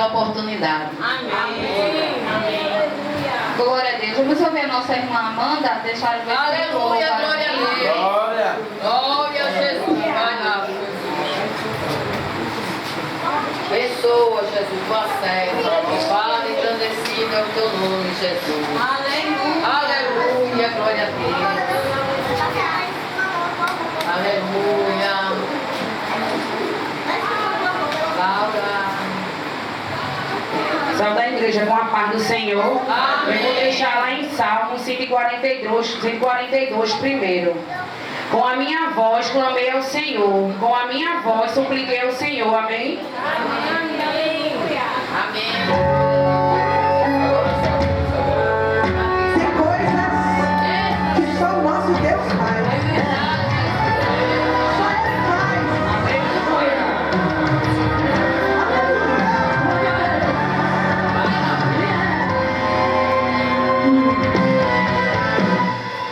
outra oportunidade. Amém. Amém. Glória a Deus. Vamos ouvir a nossa irmã Amanda, deixar o versículo. Aleluia, glória a Deus. Glória. Glória a Jesus. Vai lá. Pessoa, Jesus, tua serva, fala engrandecido é o teu nome, Jesus. Aleluia. Aleluia, glória a Deus. Aleluia. Laura. Salve da igreja com a paz do Senhor. Amém. Eu vou deixar lá em Salmo 142 primeiro. Com a minha voz clamei ao Senhor. Com a minha voz supliquei ao Senhor. Amém? Amém. Amém. Tem coisas que só o nosso Deus faz. Só Ele faz.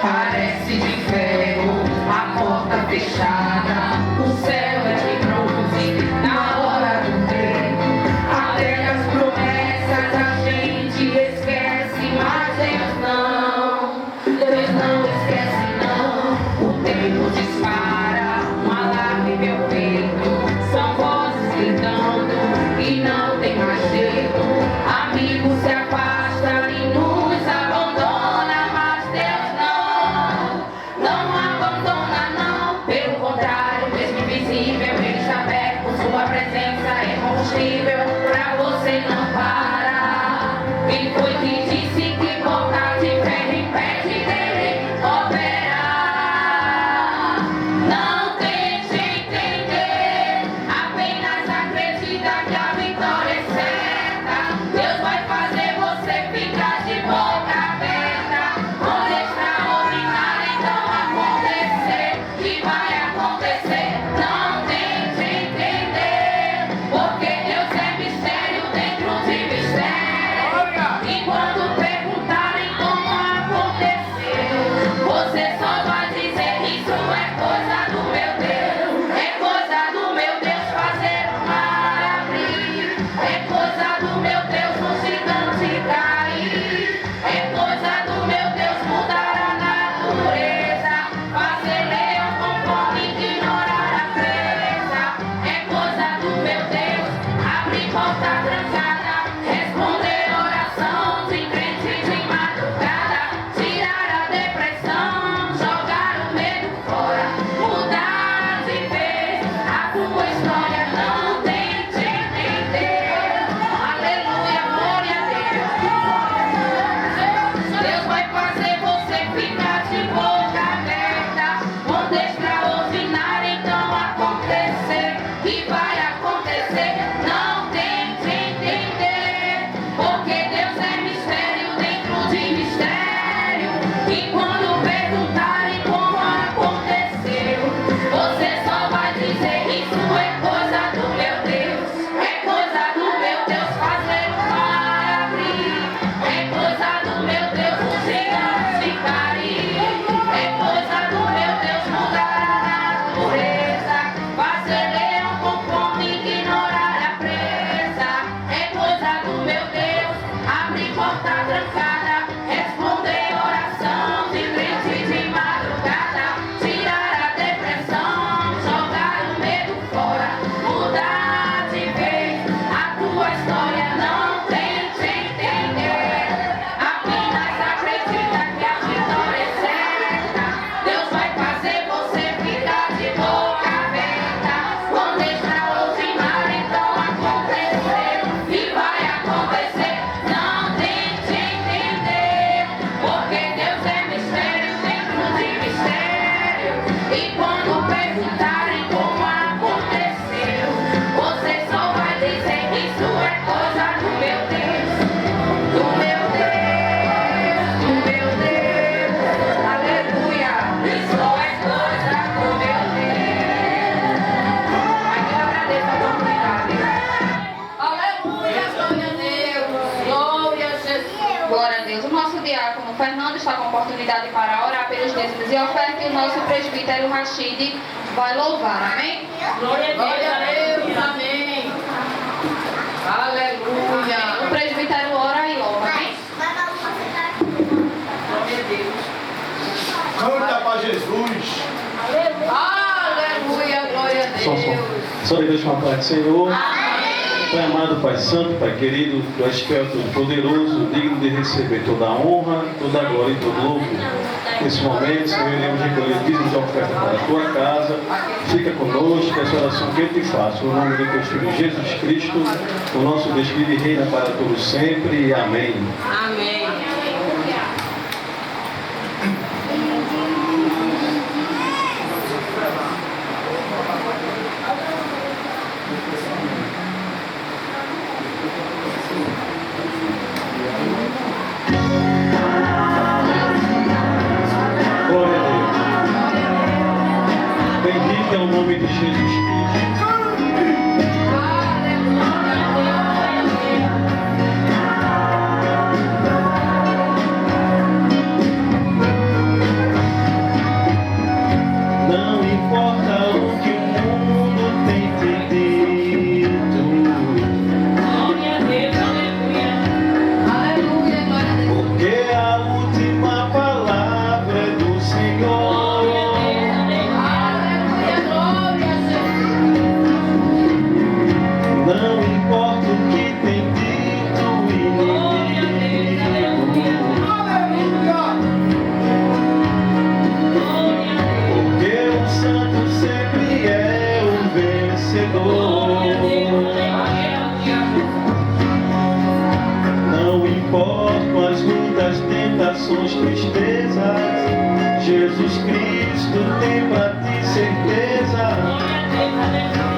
Parece de ferro a porta fechada. O céu é de bronze na hora do tempo. Até as promessas a gente esquece, mas Deus não. Deus não esquece não. O tempo dispara, um alarme em meu peito. São vozes gritando e não tem mais jeito. Amigo se afasta e nos abandona, mas Deus não abandona não. Pelo contrário, mesmo invisível, Ele está perto. Sua presença é combustível pra você não parar. Quem foi que disse que botar de ferro impede dele operar? Não tente entender, apenas acredita que a vitória é certa. Deus vai fazer você ficar de boca aberta. Coisa extraordinária então acontecer, e vai acontecer. Não tente entender, porque Deus é mistério dentro de mistério. E quando perguntarem como aconteceu, você só vai dizer: isso é coisa do meu Deus. É coisa do meu Deus fazer o mar abrir. É coisa do meu Deus um gigante cair. É coisa do meu Deus mudar a natureza. Fazer leão com fome, ignorar a presa. É coisa do meu Deus abrir porta trancada. Responder oração de crente de madrugada. Tirar a depressão, jogar o medo fora. Mudar de vez a tua história. Não tente entender. Aleluia, glória a Deus. Deus vai fazer você ficar de boca aberta. Quando extraordinário então acontecer, e vai acontecer. Não tente entender, porque Deus é mistério dentro de mistério. E quando perguntarem como aconteceu, você só vai dizer: isso é coisa do meu Deus. É coisa do meu Deus fazer o mar abrir. É coisa do meu Deus um gigante cair. É coisa do meu Deus mudar a natureza. Fazer leão com fome, ignorar a presa. É coisa do meu Deus abrir porta trancada. Responder oração de crente de madrugada. Tirar a depressão, jogar o medo fora. Mudar de vez a tua história. Não tente entender, apenas acredita que a vitória é certa. Deus vai fazer você ficar de boca aberta. Quando extraordinário então acontecer, e vai acontecer. Não tente entender, porque Deus é mistério dentro de mistério. E quando perguntarem como aconteceu, você só vai dizer: isso é coisa do meu Deus. Do meu Deus, do meu Deus. Aleluia. Isso é coisa do meu Deus. Mas eu agradeço a oportunidade. Aleluia, glória a Deus. Glória a Jesus. Glória a Deus. O nosso diácono Fernando está com oportunidade para orar pelos dízimos e oferta, e o nosso presbítero Rachid vai louvar. Amém? Glória a Deus. Amém. Aleluia. Só deixa uma parte, Senhor. Pai amado, Pai Santo, Pai querido, Tu és fiel, todo-poderoso, digno de receber toda a honra, toda a glória e todo o louvor. Nesse momento, Senhor, iremos recolher dízimos de oferta para a Tua casa. Fica conosco, essa oração que eu te faço. No nome de Teu Filho Jesus Cristo, o nosso Deus que vive e reina para todos sempre. Amém. Amém. Glória a Deus. Bendito é o nome de Jesus Cristo. Não importa o que o mundo tem te dito, Aleluia, glória a Deus. porque a última palavra é do Senhor. Aleluia, glória a Jesus. Não importa o que tem dito o inimigo, porque o santo sempre é o vencedor. Não importam as lutas, tentações, tristezas, Jesus Cristo tem pra ti certeza.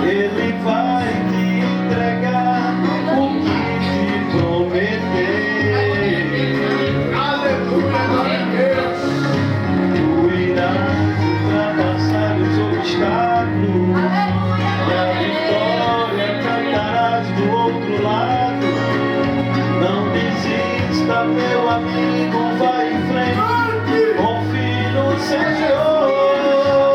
Ele vai te entregar o que te prometeu. Tu irás ultrapassar os obstáculos e a vitória cantarás do outro lado. Não desista, meu amigo, vai em frente, confie no Senhor.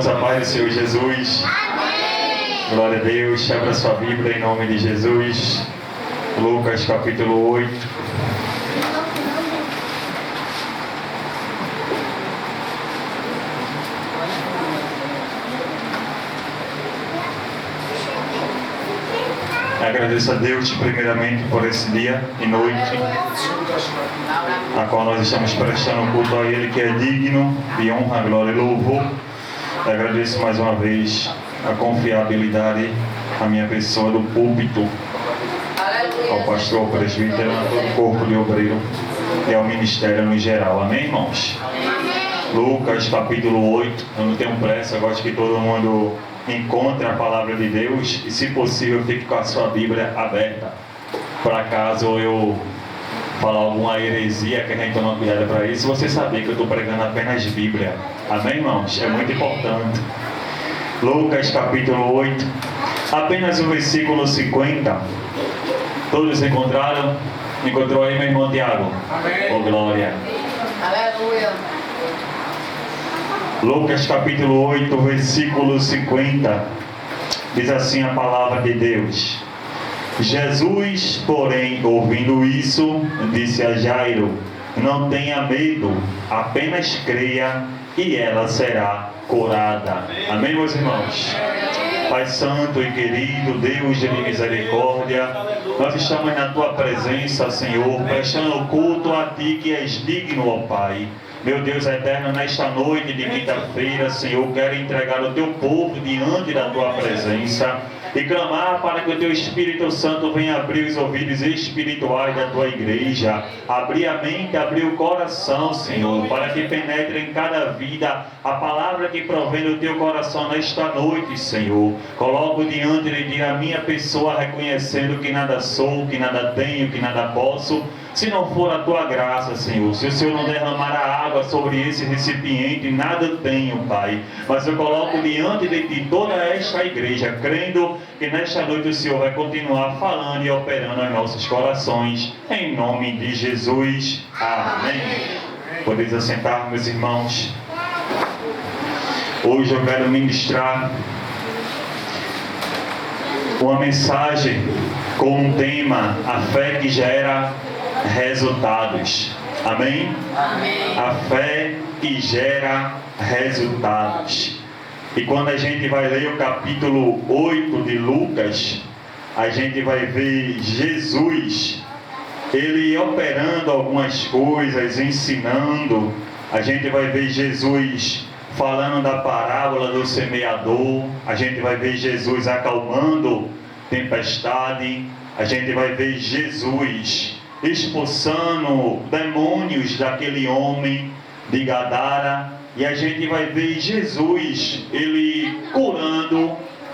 Irmãos, a paz do Senhor Jesus. Amém. Glória a Deus. Abra sua Bíblia em nome de Jesus. Lucas capítulo 8. Agradeço a Deus primeiramente por esse dia e noite, a qual nós estamos prestando culto a Ele, que é digno de honra, glória e louvor. Agradeço mais uma vez a confiabilidade à minha pessoa do púlpito, ao pastor, ao presbítero, a todo o corpo de obreiro e ao ministério no geral. Amém, irmãos? Lucas capítulo 8. Eu não tenho pressa, eu gosto que todo mundo encontre a palavra de Deus e, se possível, fique com a sua Bíblia aberta, para caso eu falar alguma heresia que a gente toma cuidado para isso, você saber que eu estou pregando apenas Bíblia. Amém, irmãos? É muito importante. Lucas capítulo 8, apenas o versículo 50. Todos encontraram? Encontrou aí, meu irmão Tiago? Amém. Oh, glória. Aleluia. Lucas capítulo 8, versículo 50. Diz assim a palavra de Deus: Jesus, porém, ouvindo isso, disse a Jairo: não tenha medo, apenas creia e ela será curada. Amém, meus irmãos? Pai santo e querido, Deus de misericórdia, nós estamos na tua presença, Senhor, prestando culto a ti que és digno, ó Pai. Meu Deus eterno, nesta noite de quinta-feira, Senhor, quero entregar o teu povo diante da tua presença e clamar para que o teu Espírito Santo venha abrir os ouvidos espirituais da tua igreja, abrir a mente, abrir o coração, Senhor, para que penetre em cada vida a palavra que provém do teu coração nesta noite, Senhor. Coloco diante de ti a minha pessoa, reconhecendo que nada sou, que nada tenho, que nada posso, se não for a tua graça, Senhor. Se o Senhor não derramar a água sobre esse recipiente, nada tenho, Pai. Mas eu coloco diante de ti toda esta igreja, crendo que nesta noite o Senhor vai continuar falando e operando em nossos corações, em nome de Jesus. Amém. Podeis assentar, meus irmãos. Hoje eu quero ministrar uma mensagem com um tema: a fé que gera resultados. Amém? Amém. A fé que gera resultados. E quando a gente vai ler o capítulo 8 de Lucas, a gente vai ver Jesus, ele operando algumas coisas, ensinando. A gente vai ver Jesus falando da parábola do semeador. A gente vai ver Jesus acalmando tempestade. A gente vai ver Jesus expulsando demônios daquele homem de Gadara, e a gente vai ver Jesus, ele curando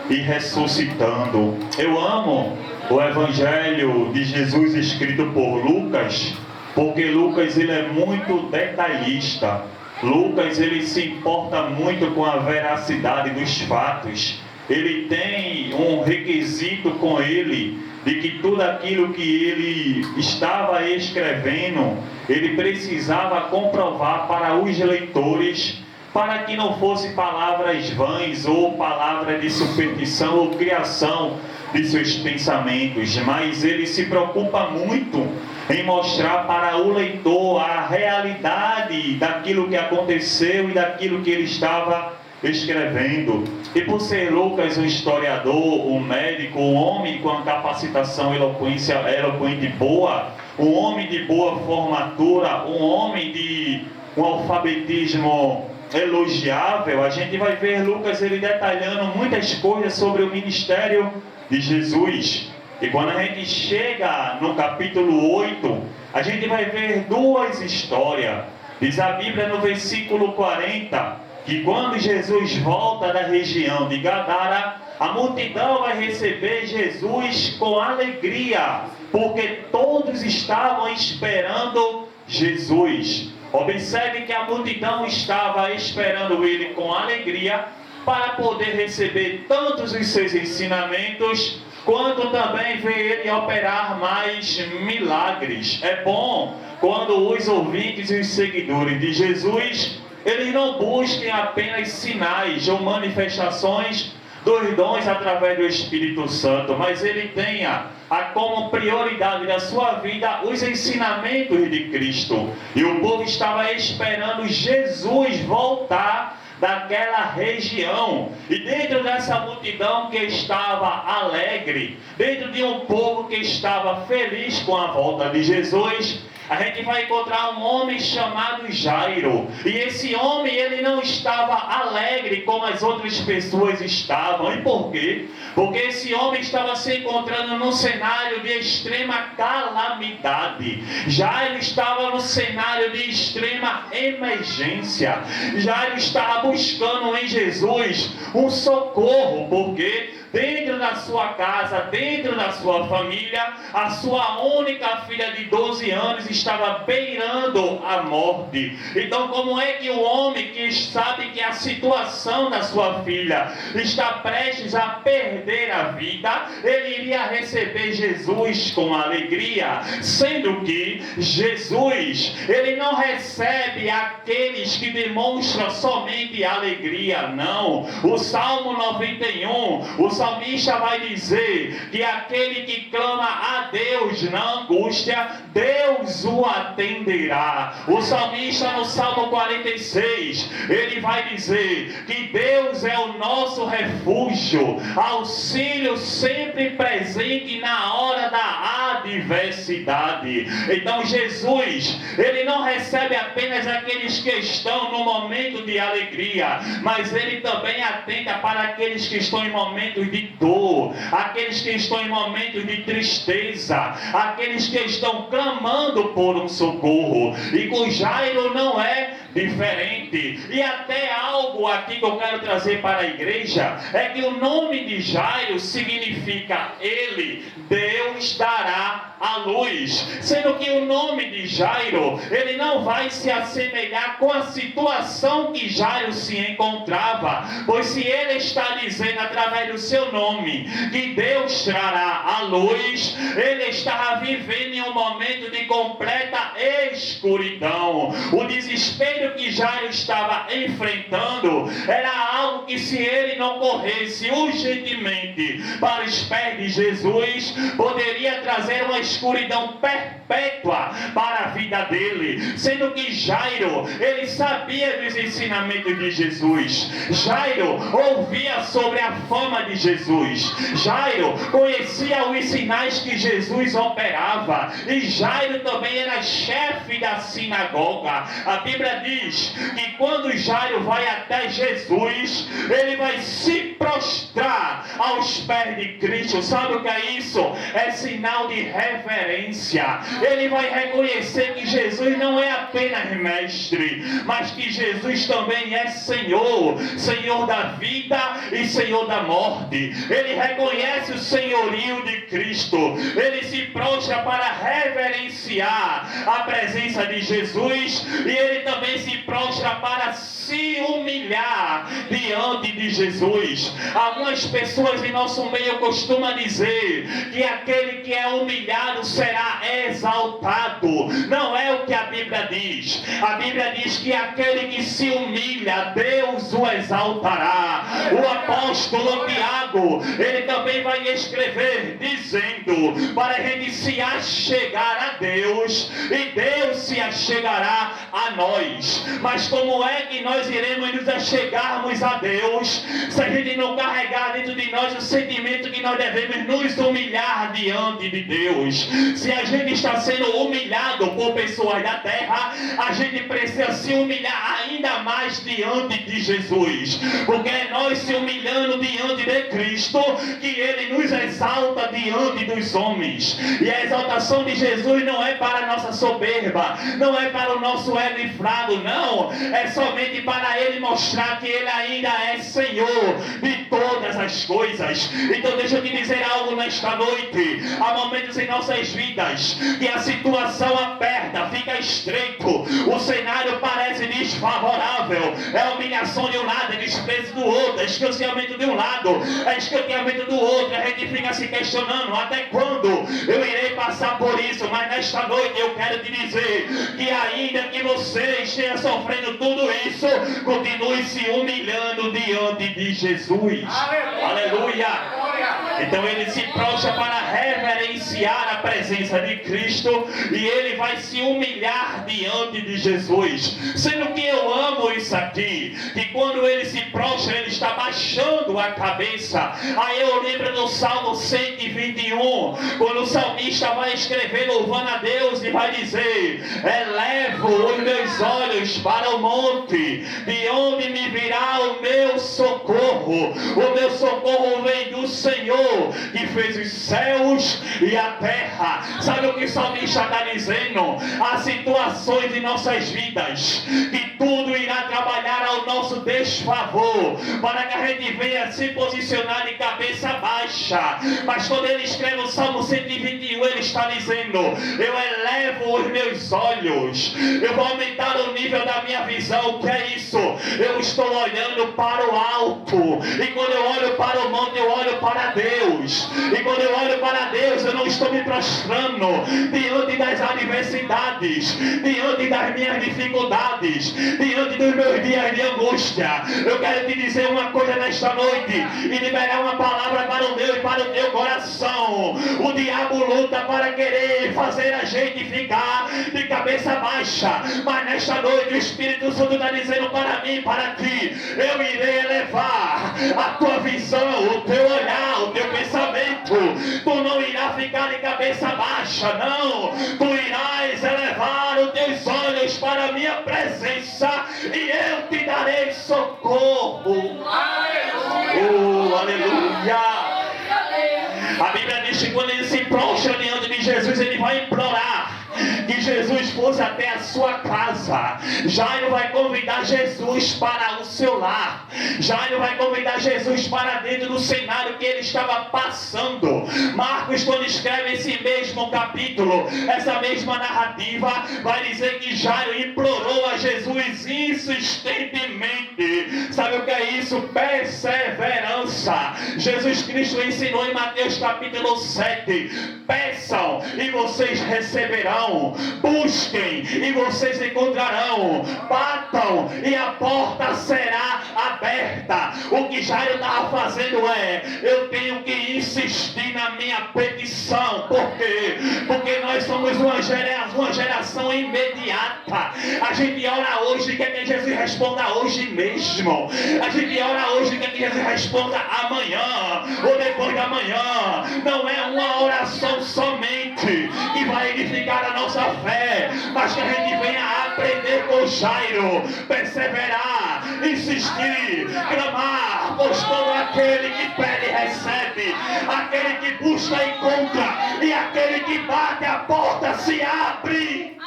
e ressuscitando. Eu amo o Evangelho de Jesus escrito por Lucas, porque Lucas ele é muito detalhista. Lucas ele se importa muito com a veracidade dos fatos. Ele tem um requisito com ele, de que tudo aquilo que ele estava escrevendo, ele precisava comprovar para os leitores, para que não fosse palavras vãs ou palavra de superstição ou criação de seus pensamentos, mas ele se preocupa muito em mostrar para o leitor a realidade daquilo que aconteceu e daquilo que ele estava escrevendo. E por ser Lucas um historiador, um médico, um homem com a capacitação eloquente boa, um homem de boa formatura, um homem de um alfabetismo elogiável, a gente vai ver Lucas ele detalhando muitas coisas sobre o ministério de Jesus. E quando a gente chega no capítulo 8, a gente vai ver duas histórias. Diz a Bíblia no versículo 40, que quando Jesus volta da região de Gadara, a multidão vai receber Jesus com alegria, porque todos estavam esperando Jesus. Observe que a multidão estava esperando ele com alegria, para poder receber tantos os seus ensinamentos, quanto também ver ele operar mais milagres. É bom quando os ouvintes e os seguidores de Jesus eles não busquem apenas sinais ou manifestações dos dons através do Espírito Santo, mas ele tenha como prioridade da sua vida os ensinamentos de Cristo. E o povo estava esperando Jesus voltar daquela região, e dentro dessa multidão que estava alegre, dentro de um povo que estava feliz com a volta de Jesus, a gente vai encontrar um homem chamado Jairo. E esse homem, ele não estava alegre como as outras pessoas estavam. E por quê? Porque esse homem estava se encontrando num cenário de extrema calamidade. Jairo estava no cenário de extrema emergência. Jairo estava buscando em Jesus um socorro, porque dentro da sua casa, dentro da sua família, a sua única filha de 12 anos estava beirando a morte. Então, como é que o homem que sabe que a situação da sua filha está prestes a perder a vida, ele iria receber Jesus com alegria? Sendo que Jesus, ele não recebe aqueles que demonstram somente alegria, não. O Salmo 91, o salmista vai dizer que aquele que clama a Deus na angústia, Deus o atenderá. O salmista no Salmo 46, ele vai dizer que Deus é o nosso refúgio, auxílio sempre presente na hora da adversidade. Então Jesus, ele não recebe apenas aqueles que estão no momento de alegria, mas ele também atenta para aqueles que estão em momentos de dor, aqueles que estão em momentos de tristeza, aqueles que estão clamando por um socorro. E com Jairo não é diferente. E até algo aqui que eu quero trazer para a igreja é que o nome de Jairo significa ele, Deus dará a luz. Sendo que o nome de Jairo, ele não vai se assemelhar com a situação que Jairo se encontrava, pois se ele está dizendo através do seu nome que Deus trará a luz, ele estava vivendo em um momento de completa escuridão. O desespero que Jairo estava enfrentando era algo que, se ele não corresse urgentemente para os pés de Jesus, poderia trazer uma escuridão perpétua para a vida dele. Sendo que Jairo, ele sabia dos ensinamentos de Jesus. Jairo ouvia sobre a fama de Jesus. Jairo conhecia os sinais que Jesus operava. E Jairo também era chefe da sinagoga. A Bíblia diz que quando Jairo vai até Jesus, ele vai se prostrar aos pés de Cristo. Sabe o que é isso? É sinal de reverência. Ele vai reconhecer que Jesus não é apenas mestre, mas que Jesus também é Senhor, Senhor da vida e Senhor da morte. Ele reconhece o senhorio de Cristo. Ele se prostra para reverenciar a presença de Jesus, e ele também se prostra para se humilhar diante de Jesus. Algumas pessoas em nosso meio costumam dizer que aquele que é humilhado será exaltado. Não é o que a Bíblia diz. A Bíblia diz que aquele que se humilha, Deus o exaltará. O apóstolo Tiago, ele também vai escrever dizendo para a gente se achegar a Deus, e Deus se achegará a nós. Mas como é que nós iremos nos achegarmos a Deus se a gente não carregar dentro de nós o sentimento que nós devemos nos humilhar diante de Deus? Se a gente está sendo humilhado por pessoas da terra, a gente precisa se humilhar ainda mais diante de Jesus, porque é nós se humilhando diante de Cristo que Ele nos exalta diante dos homens. E a exaltação de Jesus não é para a nossa soberba, não é para o nosso ego inflado, não. É somente para Ele mostrar que Ele ainda é Senhor de todas as as coisas. Então deixa eu te dizer algo nesta noite. Há momentos em nossas vidas que a situação aperta, fica estreito, o cenário parece desfavorável, é humilhação de um lado, é desprezo do outro, é escanteamento de um lado, é escanteamento do outro. A gente fica se questionando: até quando eu irei passar por isso? Mas nesta noite eu quero te dizer que ainda que você esteja sofrendo tudo isso, continue se humilhando diante de Jesus. Aleluia! Então ele se prostra para reverenciar a presença de Cristo e ele vai se humilhar diante de Jesus. Sendo que eu amo isso aqui, que quando ele se prostra, ele está baixando a cabeça. Aí eu lembro do Salmo 121, quando o salmista vai escrever louvando a Deus e vai dizer: elevo os meus olhos para o monte, de onde me virá o meu socorro. O meu socorro vem do Senhor, que fez os céus e a terra. Sabe o que o salmista está dizendo? Há situações em nossas vidas que tudo irá trabalhar ao nosso desfavor, para que a gente venha se posicionar de cabeça baixa. Mas quando ele escreve o Salmo 121, ele está dizendo: eu elevo os meus olhos, eu vou aumentar o nível da minha visão. O que é isso? Eu estou olhando para o alto, e quando eu olho para o monte, eu olho para Deus. E quando eu olho para Deus, eu não estou me prostrando diante das adversidades, diante das minhas dificuldades, diante dos meus dias de angústia. Eu quero te dizer uma coisa nesta noite e liberar uma palavra para o meu e para o teu coração. O diabo luta para querer fazer a gente ficar de cabeça baixa, mas nesta noite o Espírito Santo está dizendo para mim, para ti: eu irei elevar a tua visão, o teu olhar, o teu pensamento. Tu não irás ficar de cabeça baixa, não. Tu irás elevar os teus olhos para a minha presença e eu te darei socorro. Aleluia! A Bíblia diz que quando ele se prostra diante de Jesus, ele vai implorar que Jesus fosse até a sua casa. Jairo vai convidar Jesus para o seu lar. Jairo vai convidar Jesus para dentro do cenário que ele estava passando. Marcos, quando escreve esse mesmo capítulo, essa mesma narrativa, vai dizer que Jairo implorou a Jesus insistentemente. Sabe o que é isso? Perseverança. Jesus Cristo ensinou em Mateus capítulo 7: peçam e vocês receberão, busquem e vocês encontrarão, batam e a porta será aberta. O que Jairo estava fazendo é: eu tenho que insistir na minha petição. Por quê? Porque nós somos uma geração imediata. A gente ora hoje e quer que Jesus responda hoje mesmo. A gente ora hoje e quer que Jesus responda amanhã ou depois da manhã. Não é uma oração somente que vai edificar a nossa fé, mas que a gente venha aprender com Jairo, perseverar, insistir, clamar, pois todo aquele que pede recebe, aquele que busca encontra, e aquele que bate a porta se abre.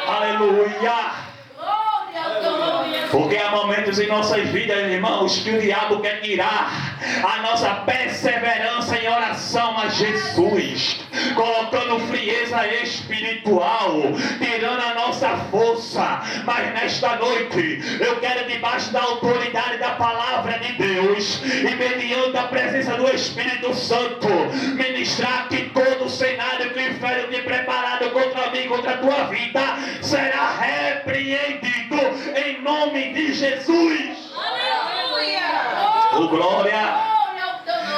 Aleluia! Porque há momentos em nossas vidas, irmãos, que o diabo quer tirar a nossa perseverança em oração a Jesus, colocando frieza espiritual, tirando a nossa força. Mas nesta noite eu quero, debaixo da autoridade da palavra de Deus e mediante a presença do Espírito Santo, ministrar que todo o cenário que o inferno tem preparado contra mim, contra a tua vida, será repreendido em nome de Jesus. Oh, glória!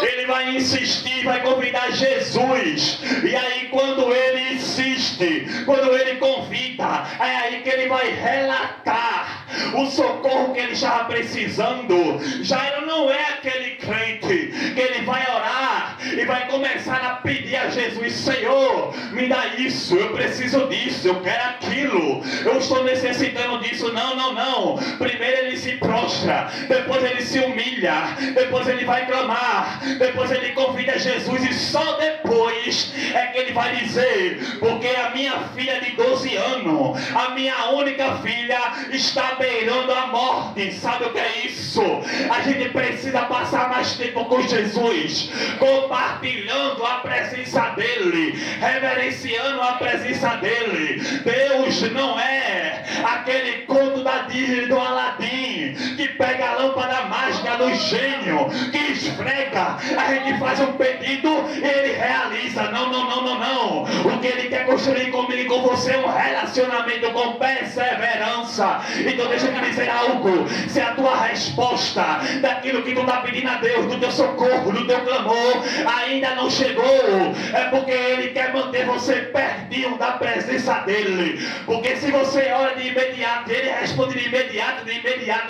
Ele vai insistir, vai convidar Jesus. E aí quando ele insiste, quando ele convida, é aí que ele vai relatar o socorro que ele estava precisando. Jairo não é aquele crente que ele vai orar e vai começar a pedir a Jesus: Senhor, me dá isso, eu preciso disso, eu quero aquilo, eu estou necessitando disso. Não, não, não. Primeiro ele se prostra, depois ele se humilha, depois ele vai clamar, depois ele convida Jesus, e só depois é que ele vai dizer: porque a minha filha de 12 anos, a minha única filha, está beirando a morte. Sabe o que é isso? A gente precisa passar mais tempo com Jesus, compartilhando a presença dele, reverenciando a presença dele. Deus não é aquele conto da Disney do Aladim, que pega a lâmpada mágica do gênio, que esfrega, a gente faz um pedido e ele realiza. Não, não, não, não, não. O que ele quer construir comigo e com você é um relacionamento com perseverança. Então deixa eu te dizer algo: se a tua resposta daquilo que tu está pedindo a Deus, do teu socorro, do teu clamor, ainda não chegou, é porque ele quer manter você pertinho da presença dele. Porque se você ora de imediato, ele responde de imediato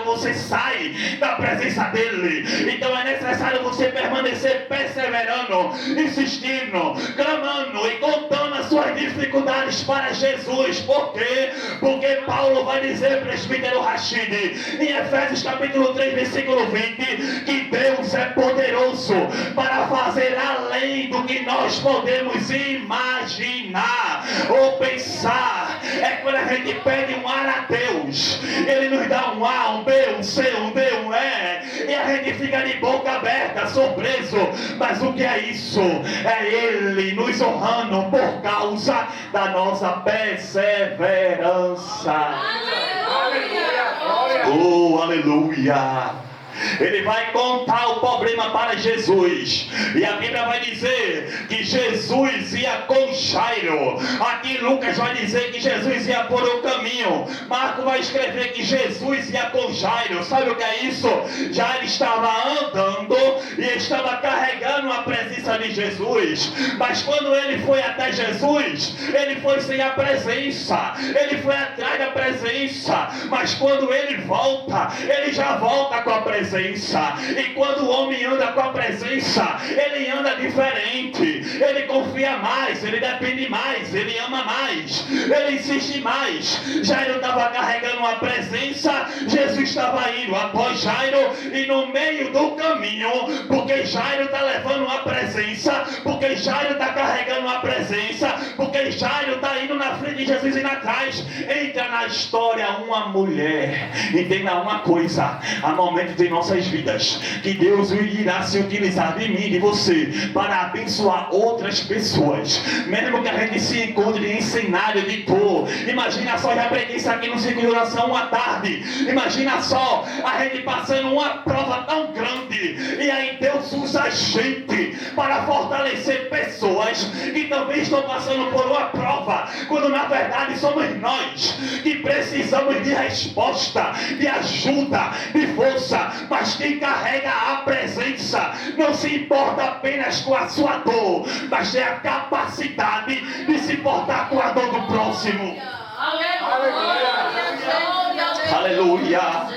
você sai da presença dele. Então é necessário você permanecer perseverando, insistindo, clamando e contando as suas dificuldades para Jesus. Por quê? Porque Paulo vai dizer, presbítero Rashid, em Efésios capítulo 3, versículo 20, que Deus é poderoso para fazer além do que nós podemos imaginar ou pensar. É quando a gente pede um ar a Deus, ele nos dá um A, um B, um C, um D, um E, e a gente fica de boca aberta, surpreso. Mas o que é isso? É ele nos honrando por causa da nossa perseverança. Oh, aleluia! Ele vai contar o problema para Jesus, e a Bíblia vai dizer que Jesus ia com Jairo. Aqui Lucas vai dizer que Jesus ia por um caminho, Marco vai escrever que Jesus ia com Jairo. Sabe o que é isso? Jairo estava andando e estava carregando a presença de Jesus, mas quando ele foi até Jesus, ele foi sem a presença, ele foi atrás da presença, mas quando ele volta, ele já volta com a presença. E quando o homem anda com a presença, ele anda diferente, ele confia mais, ele depende mais, ele ama mais, ele insiste mais. Jairo estava carregando a presença, Jesus estava indo após Jairo, e no meio do caminho, porque Jairo está levando a presença, porque Jairo está carregando a presença, porque Jairo está indo na frente de Jesus e atrás, entra na história uma mulher. Entenda uma coisa: há momentos em nossas vidas que Deus irá se utilizar de mim e de você para abençoar outras pessoas, mesmo que a gente se encontre em cenário de dor. Imagina só, já preguei isso aqui no ciclo de oração uma tarde. Imagina só a gente passando uma prova tão grande, e aí Deus usa a gente para fortalecer pessoas que também estão passando por uma prova, quando na verdade somos nós que precisamos de resposta, de ajuda, de força. Mas quem carrega a presença não se importa apenas com a sua dor, mas tem a capacidade de se importar com a dor do próximo. Aleluia!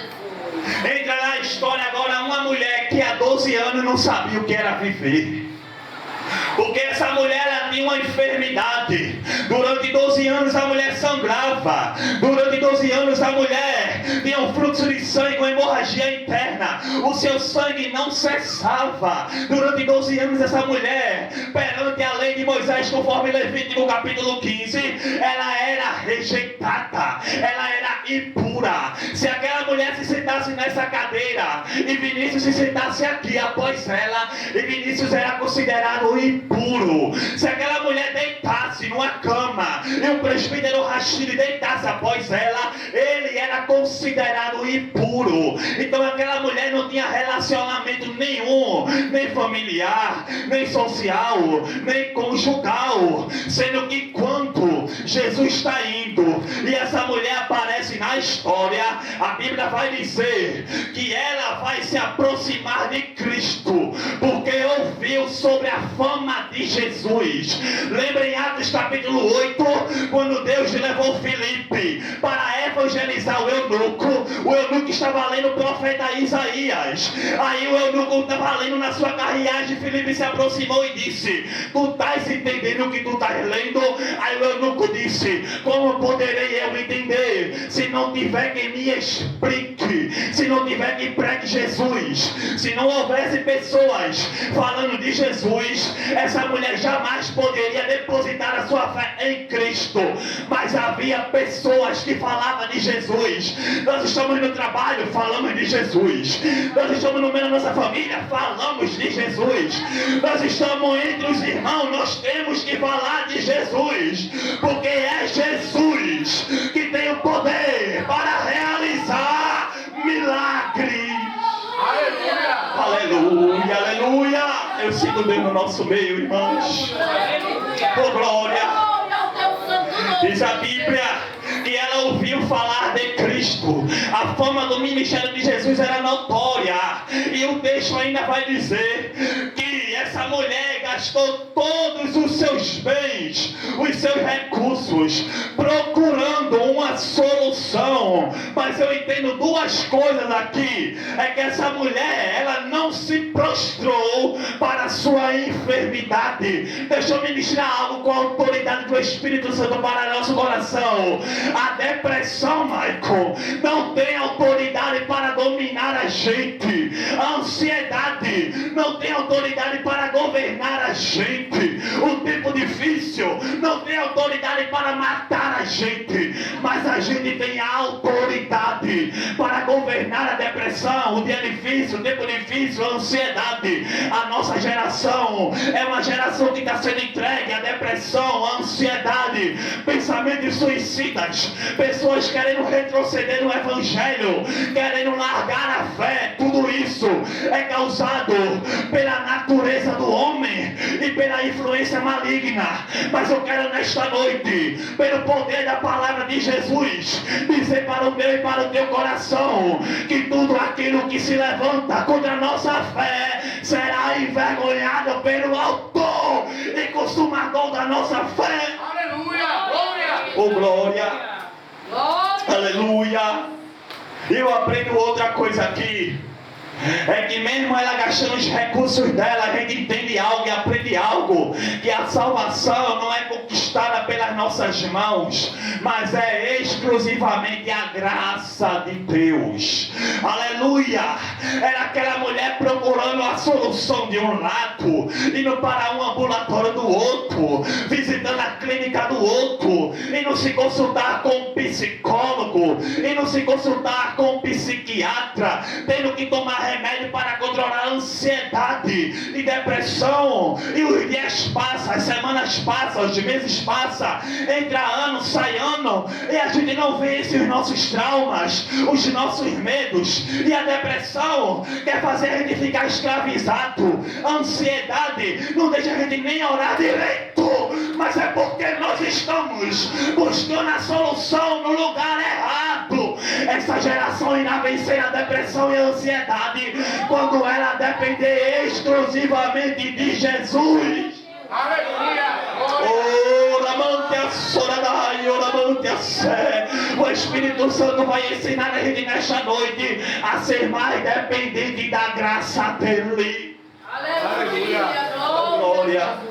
Entra na história agora uma mulher que há 12 anos não sabia o que era viver. Porque essa mulher, ela tinha uma enfermidade. Durante 12 anos a mulher sangrava. Durante 12 anos a mulher tinha um fluxo de sangue, uma hemorragia interna. O seu sangue não cessava. Durante 12 anos essa mulher, perante a lei de Moisés, conforme Levítico capítulo 15, ela era rejeitada, ela era impura. Se aquela mulher se sentasse nessa cadeira e Vinícius se sentasse aqui após ela, e Vinícius era considerado impuro. Se aquela mulher deitasse numa cama e o presbítero Rashid deitasse após ela, ele era considerado impuro. Então aquela mulher não tinha relacionamento nenhum, nem familiar, nem social, nem conjugal. Sendo que quando Jesus está indo e essa mulher aparece na história, a Bíblia vai dizer que ela vai se aproximar de Cristo, porque ouviu sobre a fama de Jesus. Lembra em Atos capítulo 8, quando Deus levou Filipe para evangelizar o eunuco estava lendo o profeta Isaías. Aí o eunuco estava lendo na sua carruagem, Filipe se aproximou e disse: tu estás entendendo o que tu estás lendo? Aí o eunuco disse: como poderei eu entender se não tiver quem me explique, se não tiver quem pregue Jesus, se não houvesse pessoas falando de Jesus, essa mulher jamais poderia depositar a sua fé em Cristo. Mas havia pessoas que falavam de Jesus. Nós estamos no trabalho, falamos de Jesus. Nós estamos no meio da nossa família, falamos de Jesus. Nós estamos entre os irmãos, nós temos que falar de Jesus, porque é Jesus que tem o poder para realizar milagres. Aleluia, aleluia. Eu sinto bem no nosso meio, irmãos. Por glória. Diz a Bíblia que ela ouviu falar de Cristo. A fama do ministério de Jesus era notória. E o texto ainda vai dizer que essa mulher gastou todos os seus bens, os seus recursos, procurando uma solução. Mas eu entendo duas coisas aqui. É que essa mulher, ela não se prostrou para a sua enfermidade. Deixa eu ministrar algo com a autoridade do Espírito Santo para nosso coração. A depressão, Michael, não tem autoridade para dominar a gente. A ansiedade não tem autoridade para governar a gente. O tempo difícil não tem autoridade para matar a gente. Mas a gente tem a autoridade para governar a depressão, o dia difícil, o tempo difícil, a ansiedade. A nossa geração é uma geração que está sendo entregue à depressão, à ansiedade, pensamentos suicidas, pessoas querendo retroceder no evangelho, querendo largar a fé. Tudo isso é causado pela natureza do homem e pela influência maligna. Mas eu quero nesta noite, pelo poder da palavra de Jesus, dizer para o meu e para o teu coração que tudo aquilo que se levanta contra a nossa fé será envergonhado pelo autor e consumador da nossa fé. Aleluia! Glória! Oh, glória! Aleluia! Eu aprendo outra coisa aqui. É que mesmo ela gastando os recursos dela, a gente entende algo e aprende algo, que a salvação não é conquistada pelas nossas mãos, mas é exclusivamente a graça de Deus. Aleluia! Era aquela mulher procurando a solução de um lado, indo para um ambulatório do outro, visitando a clínica do outro, e não se consultar com um psicólogo, e não se consultar com um psiquiatra, tendo que tomar remédio para controlar a ansiedade e depressão. E os dias passam, as semanas passam, os meses passam, entra ano, sai ano, e a gente não vence os nossos traumas, os nossos medos. E a depressão quer fazer a gente ficar escravizado. A ansiedade não deixa a gente nem orar direito, mas é porque nós estamos buscando a solução no lugar errado. Essa geração irá vencer a depressão e a ansiedade quando ela depender exclusivamente de Jesus. Aleluia! O Espírito Santo vai ensinar a gente nesta noite a ser mais dependente da graça dele. Aleluia! Glória!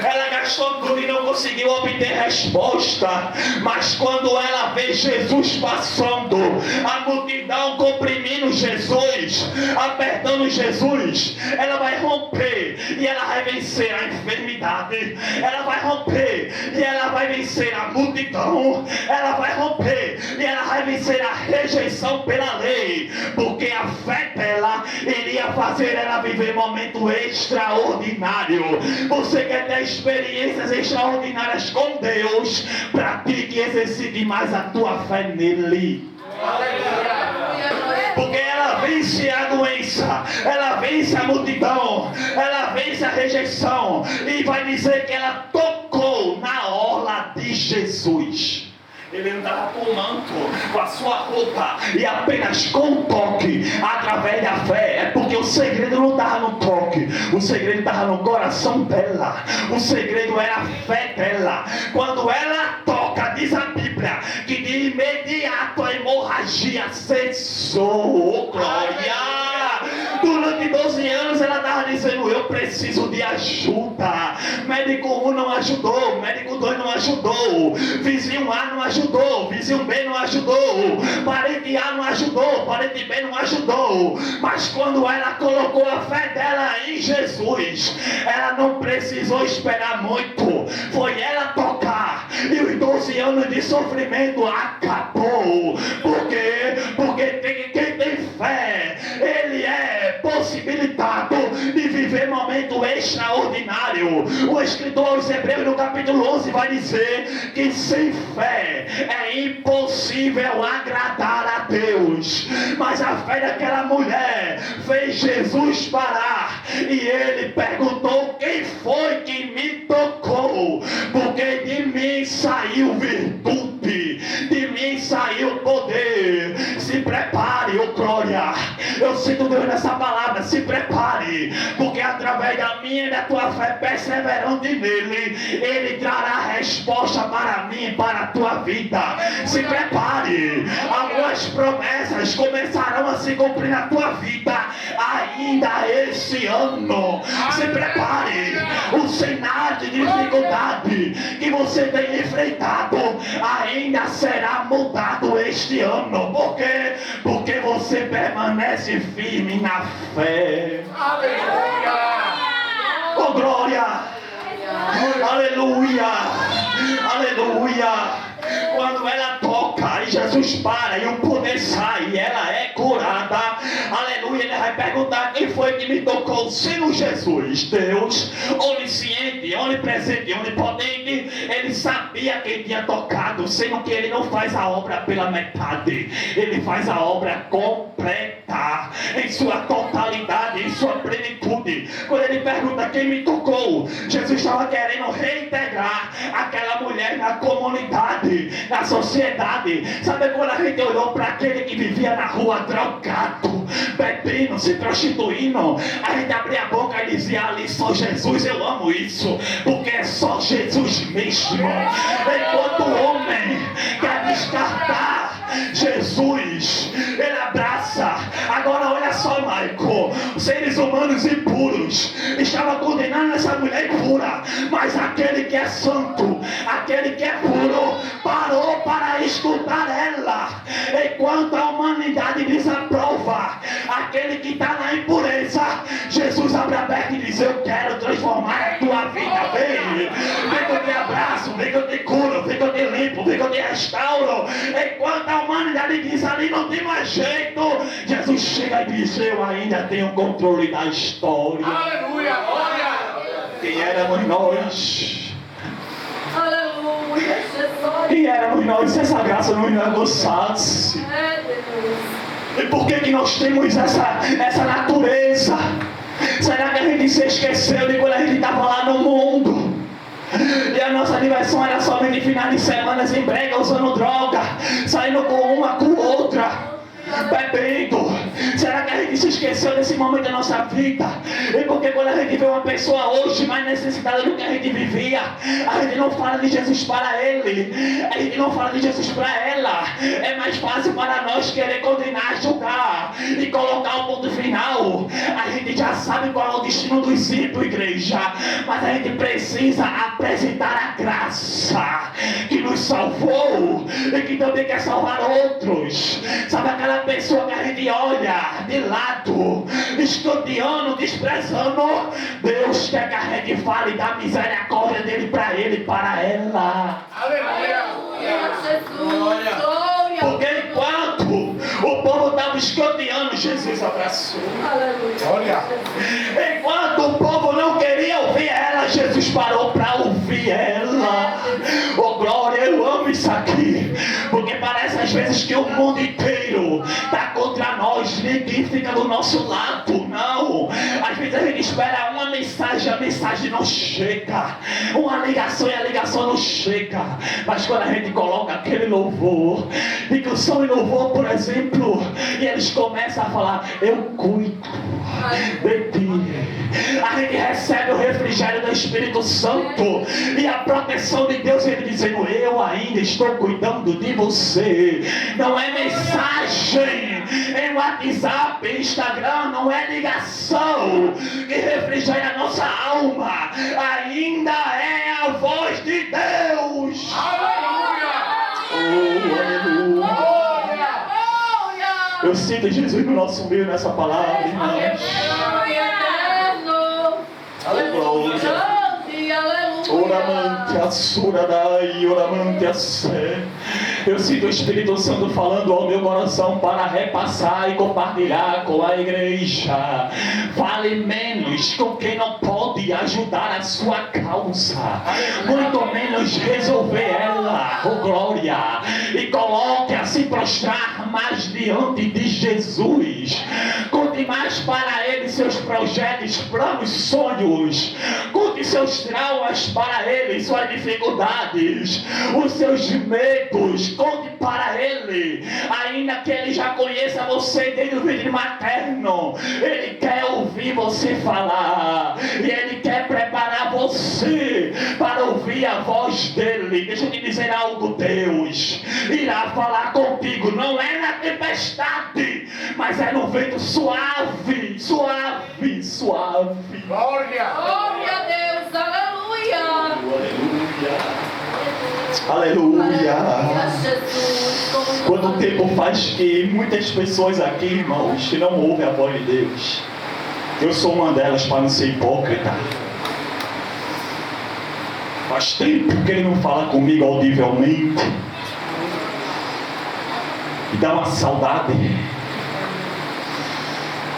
Ela gastou tudo e não conseguiu obter resposta. Mas quando ela vê Jesus passando, a multidão comprimindo Jesus, apertando Jesus, ela vai romper e ela vai vencer a enfermidade. Ela vai romper e ela vai vencer a multidão. Ela vai romper e ela vai vencer a rejeição pela lei, porque a fé dela iria fazer ela viver um momento extraordinário. Você quer ter experiências extraordinárias com Deus? Pratique e exercite mais a tua fé nele. Porque ela vence a doença, ela vence a multidão, ela vence a rejeição, e vai dizer que ela tocou na orla de Jesus. ele andava com o manto, com a sua roupa, e apenas com um toque, através da fé. É porque o segredo não estava no toque, o segredo estava no coração dela, o segredo era a fé dela. Quando ela toca, diz a Bíblia, que de imediato a hemorragia cessou. Glória! Durante 12 anos ela estava dizendo: eu preciso de ajuda. Médico 1 não ajudou, médico 2 não ajudou, vizinho A não ajudou, vizinho B não ajudou, parente A não ajudou, parente B não ajudou. Mas quando ela colocou a fé dela em Jesus, ela não precisou esperar muito, foi ela tocar e os 12 anos de sofrimento acabou. Por quê? Porque quem tem fé, ele é possibilitado de viver momento extraordinário. O escritor aos Hebreus no capítulo 11 vai dizer que sem fé é impossível agradar a Deus. Mas a fé daquela mulher fez Jesus parar e ele perguntou: quem foi que me tocou? Porque de mim saiu virtude, de mim saiu poder. Se prepare, ô glória. Eu sinto Deus nessa palavra: se prepare, porque através da minha e da tua fé perseverante nele, ele trará resposta para mim e para a tua vida. Se prepare, algumas promessas começarão a se cumprir na tua vida ainda esse ano. Se prepare, o cenário de dificuldade que você tem enfrentado ainda será mudado este ano. Por quê? Porque você permanece firme na fé. Oh glória! Aleluia! Aleluia! Quando ela toca e Jesus para e o poder sai e ela é curada, aleluia, ele vai perguntar: quem foi que me tocou? Sendo Jesus, Deus onisciente, onipresente, onipotente, ele sabia quem tinha tocado, sendo que ele não faz a obra pela metade, ele faz a obra completa, em sua totalidade, em sua plenitude. Quando ele pergunta quem me tocou, Jesus estava querendo reintegrar aquela mulher na comunidade, na sociedade. Sabe quando a gente olhou para aquele que vivia na rua drogado, bebendo, se prostituindo, a gente abria a boca e dizia: ali só Jesus. Eu amo isso, porque é só Jesus mesmo. Enquanto o homem quer descartar Jesus, ele abraça. Agora olha só, Maico, seres humanos impuros estavam condenando essa mulher impura, mas aquele que é santo, aquele que é puro, parou para escutar ela. Enquanto a humanidade desaprova aquele que está na impureza, Jesus abre a boca e diz: eu quero transformar a tua vida. Vem que eu te abraço, vem que eu te curo, vem que eu te limpo, vem que eu te restauro. Enquanto a humanidade diz: ali não tem mais jeito, Jesus chega e diz: eu ainda tenho controle da história. Aleluia, glória. Quem éramos nós? Aleluia, Jesus. Quem éramos nós se essa graça não nos alcançasse? É, Deus. E por que nós temos essa natureza? Será que a gente se esqueceu de quando a gente estava lá no mundo? E a nossa diversão era somente finais de semana em brega, usando droga, saindo com uma, com outra, bebendo. Será que a gente se esqueceu desse momento da nossa vida? E porque quando a gente vê uma pessoa hoje mais necessitada do que a gente vivia, a gente não fala de Jesus para ele, a gente não fala de Jesus para ela. É mais fácil para nós querer condenar, julgar e colocar o ponto final. A gente já sabe qual é o destino dos ímpios, igreja, mas a gente precisa apresentar a graça que nos salvou e que também quer salvar outros. Sabe aquela pessoa que a gente olha de lado, escanteando, desprezando? Deus quer que a gente fale da misericórdia dele para ele e para ela. Aleluia. Jesus. Glória. Glória. Porque enquanto o povo estava escanteando, Jesus abraçou. Glória. Enquanto o povo não queria ouvir ela, Jesus parou para ouvir ela. Oh glória, eu amo isso aqui, porque parece às vezes que o mundo inteiro está contra nós, ninguém fica do nosso lado. Não, às vezes a gente espera uma mensagem a mensagem não chega. Uma ligação e a ligação não chega. Mas quando a gente coloca aquele louvor, de canção e louvor, por exemplo, e eles começam a falar, eu cuido de ti. A gente recebe o refrigério do Espírito Santo e a proteção de Deus, ele dizendo, eu ainda estou cuidando de você. Não é mensagem em WhatsApp, Instagram, não é ligação que refrigera a nossa alma, ainda é a voz de Deus. Aleluia! Oh, aleluia! Eu sinto Jesus no nosso meio nessa palavra, irmãos. Aleluia! Oramante a suradai, oramante a sé. Eu sinto o Espírito Santo falando ao meu coração para repassar e compartilhar com a igreja. Fale menos com quem não pode ajudar a sua causa, muito menos resolver ela, oh glória. E coloque a se prostrar mais diante de Jesus. Conte mais para ele seus projetos, planos, sonhos. Conte seus traumas para ele, suas dificuldades, os seus medos. Conte para ele, ainda que ele já conheça você desde o ventre materno. Ele quer ouvir você falar e ele quer preparar você para ouvir a voz dele. Deixa eu te dizer algo, Deus irá falar contigo, não é na tempestade, mas é no vento suave, suave, suave. Glória! Glória a Deus, aleluia! Aleluia! Jesus, como Quanto tempo faz que muitas pessoas aqui, irmãos, que não ouvem a voz de Deus? Eu sou uma delas, para não ser hipócrita. Faz tempo que ele não fala comigo audivelmente. E dá uma saudade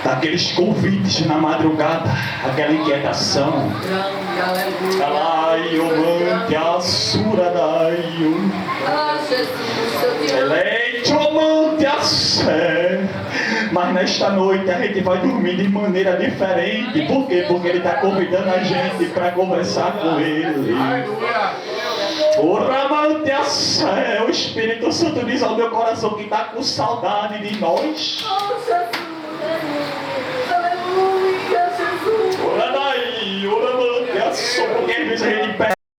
daqueles convites na madrugada, aquela inquietação. grande, aleluia! Alai, omante, assuradai, Ah, Jesus, eu te amo. eleite, omante, assé. Mas nesta noite a gente vai dormir de maneira diferente. Por quê? Porque ele está convidando a gente para conversar com ele. Aleluia! O ramante assé. O Espírito Santo diz ao meu coração que está com saudade de nós. Oh, Jesus, aleluia, Jesus. Ora daí, ora mante assé. Porque às vezes a gente pede